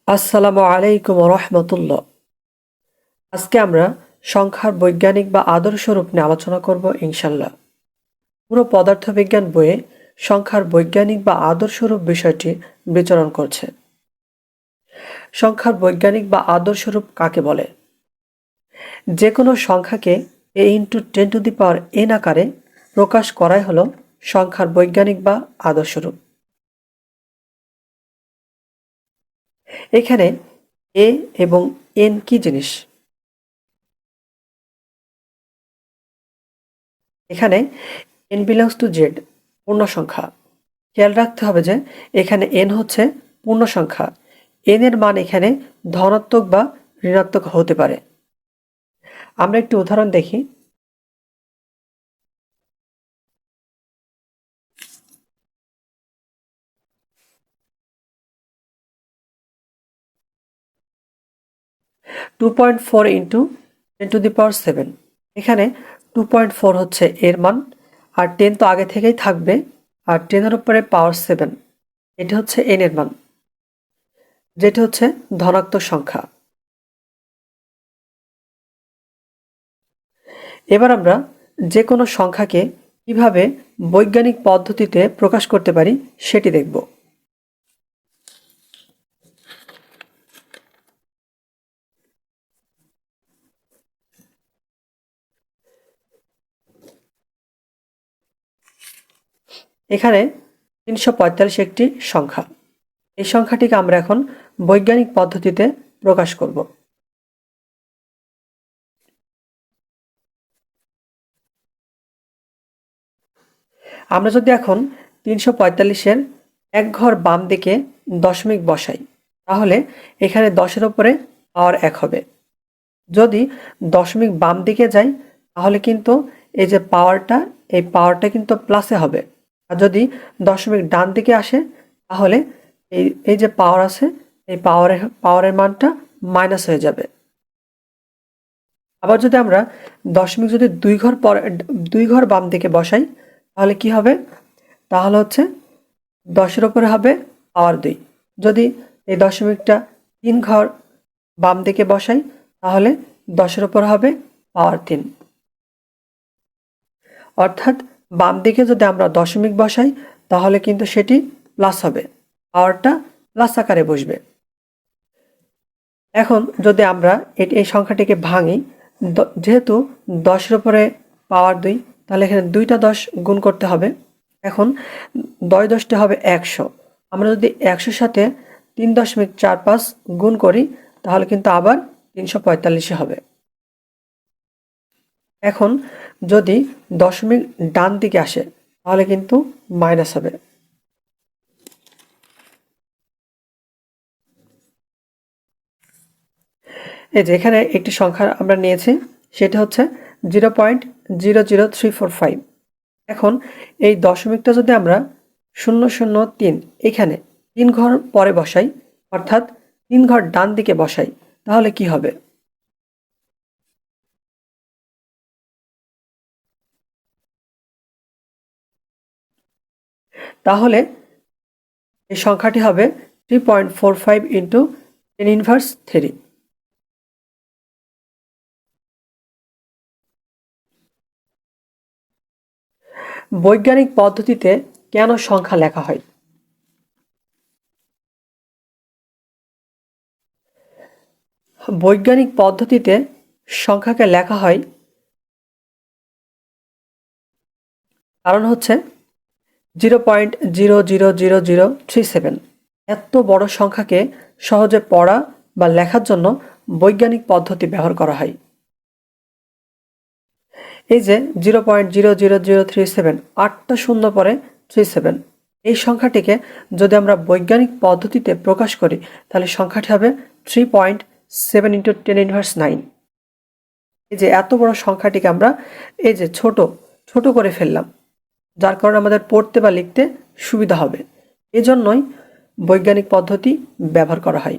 আসসালামু আলাইকুম রহমতুল্লাহ। আজকে আমরা সংখ্যার বৈজ্ঞানিক বা আদর্শ রূপ নিয়ে আলোচনা করব ইনশাল্লাহ। পুরো পদার্থবিজ্ঞান বইয়ে সংখ্যার বৈজ্ঞানিক বা আদর্শ রূপ বিষয়টি বিচরণ করছে। সংখ্যার বৈজ্ঞানিক বা আদর্শ রূপ কাকে বলে? যে কোনো সংখ্যাকে a × 10⁻n আকারে প্রকাশ করাই হলো সংখ্যার বৈজ্ঞানিক বা আদর্শ রূপ। এখানে a এবং n কি জিনিস? এখানে n belongs to z পূর্ণ সংখ্যা। খেয়াল রাখতে হবে যে এখানে n হচ্ছে পূর্ণ সংখ্যা। n এর মান এখানে ধনাত্মক বা ঋণাত্মক হতে পারে। আমরা একটি উদাহরণ দেখি। Two point four into 10⁻7। এখানে 2.4 হচ্ছে এর মান, আর 10 তো আগে থেকেই থাকবে, আর 10 উপরে পাওয়ার 7 এটা হচ্ছে n এর মান, যেটা হচ্ছে ধনাত্মক সংখ্যা। এবার আমরা যে কোনো সংখ্যাকে কিভাবে বৈজ্ঞানিক পদ্ধতিতে প্রকাশ করতে পারি সেটি দেখব। এখানে 345 একটি সংখ্যা। এই সংখ্যাটিকে আমরা এখন বৈজ্ঞানিক পদ্ধতিতে প্রকাশ করব। আমরা যদি এখন 345-এর এক ঘর বাম দিকে দশমিক বসাই, তাহলে এখানে 10-এর উপরে পাওয়ার 1 হবে। যদি দশমিক বাম দিকে যাই, তাহলে কিন্তু এই যে পাওয়ারটা, এই পাওয়ারটা কিন্তু প্লাসে হবে। আর যদি দশমিক ডান দিকে আসে, তাহলে এই যে পাওয়ার আছে, এই পাওয়ারের মানটা মাইনাস হয়ে যাবে। আবার যদি আমরা দশমিক যদি দুই ঘর বাম দিকে বসাই, তাহলে কি হবে? তাহলে হচ্ছে 10-এর উপরে হবে পাওয়ার 2। যদি এই দশমিকটা 3 ঘর বাম দিকে বসাই, তাহলে 10-এর উপর হবে পাওয়ার 3। অর্থাৎ বাম দিকে যদি আমরা দশমিক বসাই, তাহলে কিন্তু সেটি প্লাস হবে, পাওয়ারটা প্লাস আকারে বসবে। এখন যদি আমরা এই সংখ্যাটিকে ভাঙি, যেহেতু 10-এর উপরে পাওয়ার 2, তাহলে এখানে 2টা 10 গুণ করতে হবে। এখন 10 হবে 100। আমরা যদি 100-র সাথে 3.45 গুণ করি, তাহলে কিন্তু আবার 345 হবে। এখন যদি দশমিক ডান দিকে আসে, তাহলে কিন্তু মাইনাস হবে। এই যে এখানে একটি সংখ্যা আমরা নিয়েছি, সেটা হচ্ছে 0.00345। এখন এই দশমিকটা যদি আমরা 003 এখানে 3 ঘর পরে বসাই, অর্থাৎ 3 ঘর ডান দিকে বসাই, তাহলে কি হবে? তাহলে এই সংখ্যাটি হবে 3.45 ইন্টু 10⁻3। বৈজ্ঞানিক পদ্ধতিতে কেন সংখ্যা লেখা হয়? বৈজ্ঞানিক পদ্ধতিতে সংখ্যাকে লেখা হয় কারণ হচ্ছে 0.00037। এত বড় সংখ্যাকে সহজে পড়া বা লেখার জন্য বৈজ্ঞানিক পদ্ধতি ব্যবহার করা হয়। এই যে 0.00037, 8টা শূন্য পরে 37, এই সংখ্যাটিকে যদি আমরা বৈজ্ঞানিক পদ্ধতিতে প্রকাশ করি, তাহলে সংখ্যাটি হবে 3.7 ইন্টু 10⁻9। এই যে এত বড় সংখ্যাটিকে আমরা এই যে ছোট করে ফেললাম, যার কারণে আমাদের পড়তে বা লিখতে সুবিধা হবে। এজন্যই বৈজ্ঞানিক পদ্ধতি ব্যবহার করা হয়।